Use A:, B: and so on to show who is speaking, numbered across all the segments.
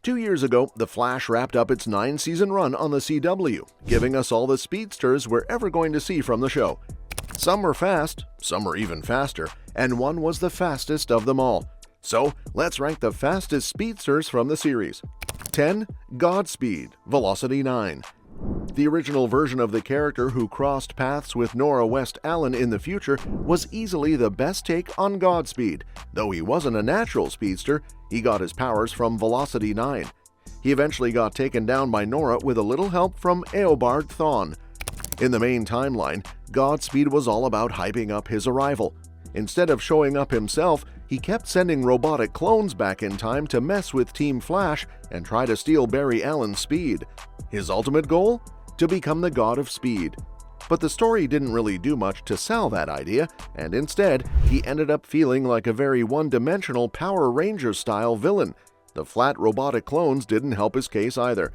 A: 2 years ago, The Flash wrapped up its 9-season run on the CW, giving us all the speedsters we're ever going to see from the show. Some were fast, some were even faster, and one was the fastest of them all. So, let's rank the fastest speedsters from the series. 10. Godspeed, Velocity 9. The original version of the character who crossed paths with Nora West Allen in the future was easily the best take on Godspeed. Though he wasn't a natural speedster, he got his powers from Velocity 9. He eventually got taken down by Nora with a little help from Eobard Thawne. In the main timeline, Godspeed was all about hyping up his arrival. Instead of showing up himself, he kept sending robotic clones back in time to mess with Team Flash and try to steal Barry Allen's speed. His ultimate goal? To become the God of Speed. But the story didn't really do much to sell that idea, and instead, he ended up feeling like a very one-dimensional Power Ranger-style villain. The flat robotic clones didn't help his case either.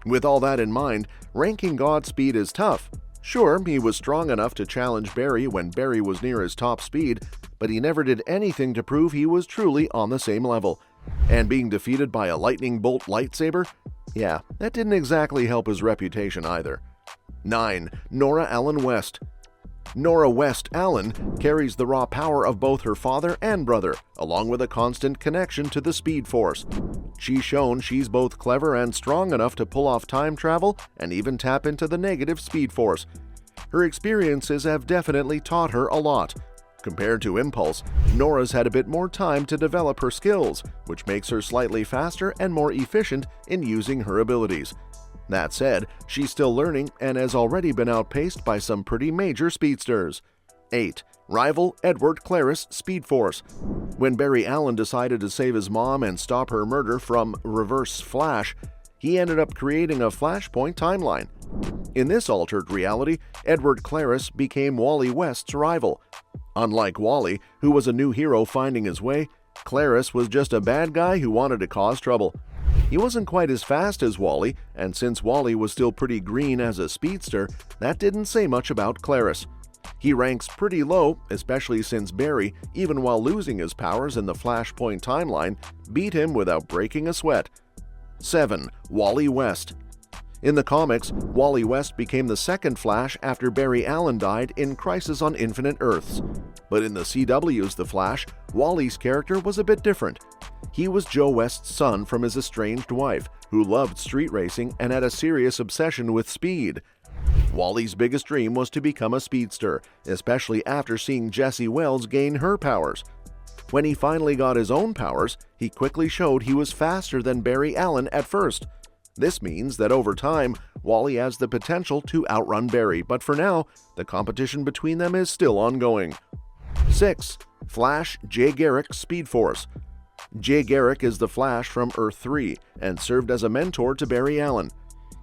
A: With all that in mind, ranking Godspeed is tough. Sure, he was strong enough to challenge Barry when Barry was near his top speed, but he never did anything to prove he was truly on the same level. And being defeated by a lightning bolt lightsaber? Yeah, that didn't exactly help his reputation either. 9. Nora Allen West. Nora West Allen carries the raw power of both her father and brother, along with a constant connection to the Speed Force. She's shown she's both clever and strong enough to pull off time travel and even tap into the negative Speed Force. Her experiences have definitely taught her a lot. Compared to Impulse, Nora's had a bit more time to develop her skills, which makes her slightly faster and more efficient in using her abilities. That said, she's still learning and has already been outpaced by some pretty major speedsters. 8. Rival Edward Claris Speed Force. When Barry Allen decided to save his mom and stop her murder from Reverse Flash, he ended up creating a Flashpoint timeline. In this altered reality, Edward Claris became Wally West's rival. Unlike Wally, who was a new hero finding his way, Claris was just a bad guy who wanted to cause trouble. He wasn't quite as fast as Wally, and since Wally was still pretty green as a speedster, that didn't say much about Claris. He ranks pretty low, especially since Barry, even while losing his powers in the Flashpoint timeline, beat him without breaking a sweat. 7. Wally West. In the comics, Wally West became the second Flash after Barry Allen died in Crisis on Infinite Earths. But in the CW's The Flash, Wally's character was a bit different. He was Joe West's son from his estranged wife, who loved street racing and had a serious obsession with speed. Wally's biggest dream was to become a speedster, especially after seeing Jesse Wells gain her powers. When he finally got his own powers, he quickly showed he was faster than Barry Allen at first. This means that over time, Wally has the potential to outrun Barry, but for now, the competition between them is still ongoing. 6. Flash Jay Garrick Speed Force. Jay Garrick is the Flash from Earth 3 and served as a mentor to Barry Allen.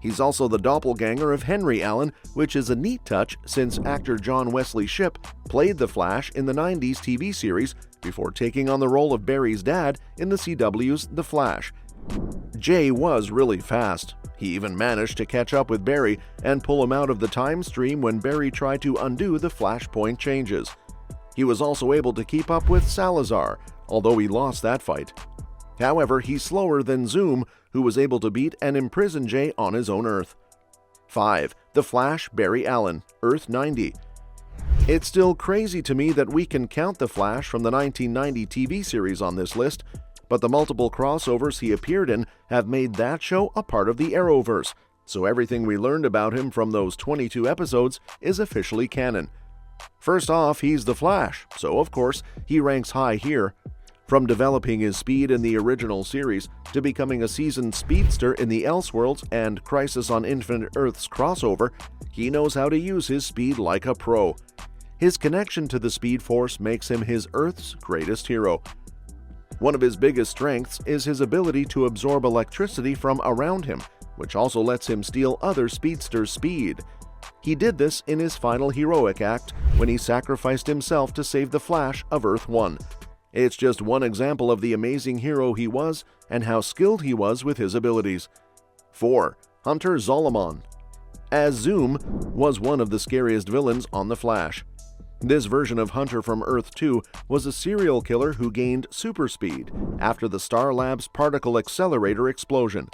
A: He's also the doppelganger of Henry Allen, which is a neat touch since actor John Wesley Shipp played the Flash in the 90s TV series before taking on the role of Barry's dad in the CW's The Flash. Jay was really fast. He even managed to catch up with Barry and pull him out of the time stream when Barry tried to undo the Flashpoint changes. He was also able to keep up with Salazar, although he lost that fight. However, he's slower than Zoom, who was able to beat and imprison Jay on his own Earth. 5. The Flash Barry Allen, Earth 90. It's still crazy to me that we can count the Flash from the 1990 TV series on this list, but the multiple crossovers he appeared in have made that show a part of the Arrowverse, so everything we learned about him from those 22 episodes is officially canon. First off, he's the Flash, so of course, he ranks high here. From developing his speed in the original series to becoming a seasoned speedster in the Elseworlds and Crisis on Infinite Earths crossover, he knows how to use his speed like a pro. His connection to the Speed Force makes him his Earth's greatest hero. One of his biggest strengths is his ability to absorb electricity from around him, which also lets him steal other speedsters' speed. He did this in his final heroic act when he sacrificed himself to save the Flash of Earth 1. It's just one example of the amazing hero he was and how skilled he was with his abilities. 4. Hunter Zolomon. As Zoom was one of the scariest villains on The Flash. This version of Hunter from Earth 2 was a serial killer who gained super speed after the Star Labs particle accelerator explosion.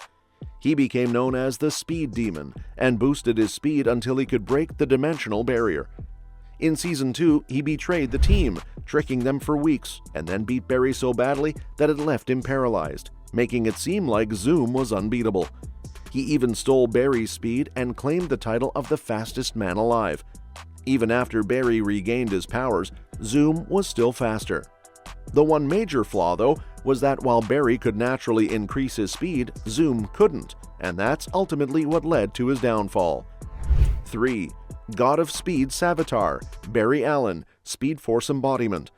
A: He became known as the Speed Demon and boosted his speed until he could break the dimensional barrier. In Season 2, he betrayed the team, tricking them for weeks, and then beat Barry so badly that it left him paralyzed, making it seem like Zoom was unbeatable. He even stole Barry's speed and claimed the title of the fastest man alive. Even after Barry regained his powers, Zoom was still faster. The one major flaw, though, was that while Barry could naturally increase his speed, Zoom couldn't, and that's ultimately what led to his downfall. 3. God of Speed Savitar, Barry Allen, Speed Force embodiment.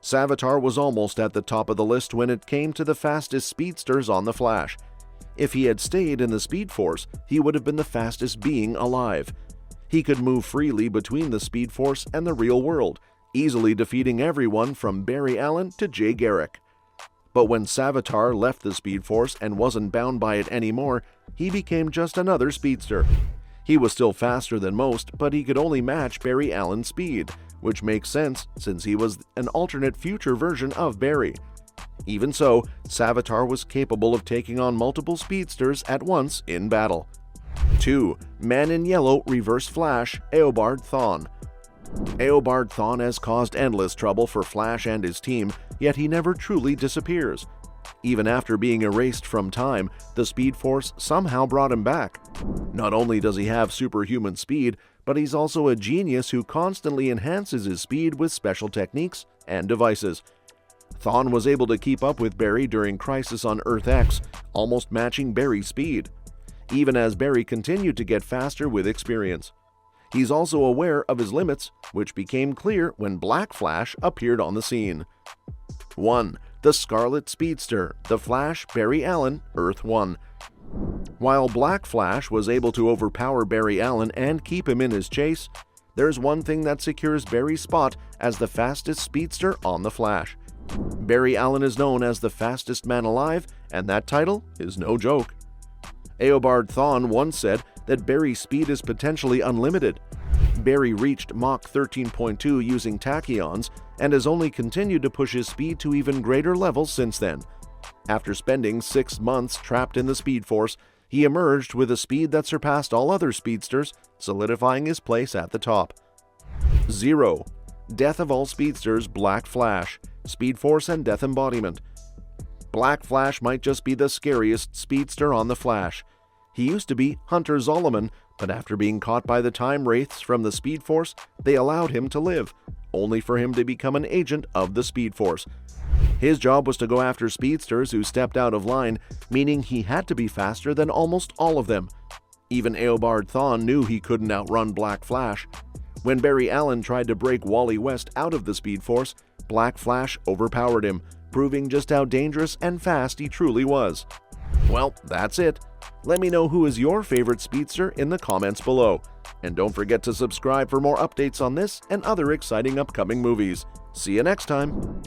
A: Savitar was almost at the top of the list when it came to the fastest speedsters on the Flash. If he had stayed in the Speed Force, he would have been the fastest being alive. He could move freely between the Speed Force and the real world, easily defeating everyone from Barry Allen to Jay Garrick. But when Savitar left the Speed Force and wasn't bound by it anymore, he became just another speedster. He was still faster than most, but he could only match Barry Allen's speed, which makes sense since he was an alternate future version of Barry. Even so, Savitar was capable of taking on multiple speedsters at once in battle. 2. Man in Yellow Reverse Flash, Eobard Thawne. Eobard Thawne has caused endless trouble for Flash and his team, yet he never truly disappears. Even after being erased from time, the Speed Force somehow brought him back. Not only does he have superhuman speed, but he's also a genius who constantly enhances his speed with special techniques and devices. Thawne was able to keep up with Barry during Crisis on Earth X, almost matching Barry's speed, even as Barry continued to get faster with experience. He's also aware of his limits, which became clear when Black Flash appeared on the scene. 1. The Scarlet Speedster, The Flash, Barry Allen, Earth 1. While Black Flash was able to overpower Barry Allen and keep him in his chase, there's one thing that secures Barry's spot as the fastest speedster on The Flash. Barry Allen is known as the fastest man alive, and that title is no joke. Eobard Thawne once said that Barry's speed is potentially unlimited. Barry reached Mach 13.2 using tachyons and has only continued to push his speed to even greater levels since then. After spending 6 months trapped in the Speed Force, he emerged with a speed that surpassed all other speedsters, solidifying his place at the top. 0. Death of all speedsters, Black Flash, Speed Force and Death Embodiment. Black Flash might just be the scariest speedster on the Flash. He used to be Hunter Zolomon, but after being caught by the Time Wraiths from the Speed Force, they allowed him to live, only for him to become an agent of the Speed Force. His job was to go after speedsters who stepped out of line, meaning he had to be faster than almost all of them. Even Eobard Thawne knew he couldn't outrun Black Flash. When Barry Allen tried to break Wally West out of the Speed Force, Black Flash overpowered him, proving just how dangerous and fast he truly was. Well, that's it. Let me know who is your favorite speedster in the comments below. And don't forget to subscribe for more updates on this and other exciting upcoming movies. See you next time!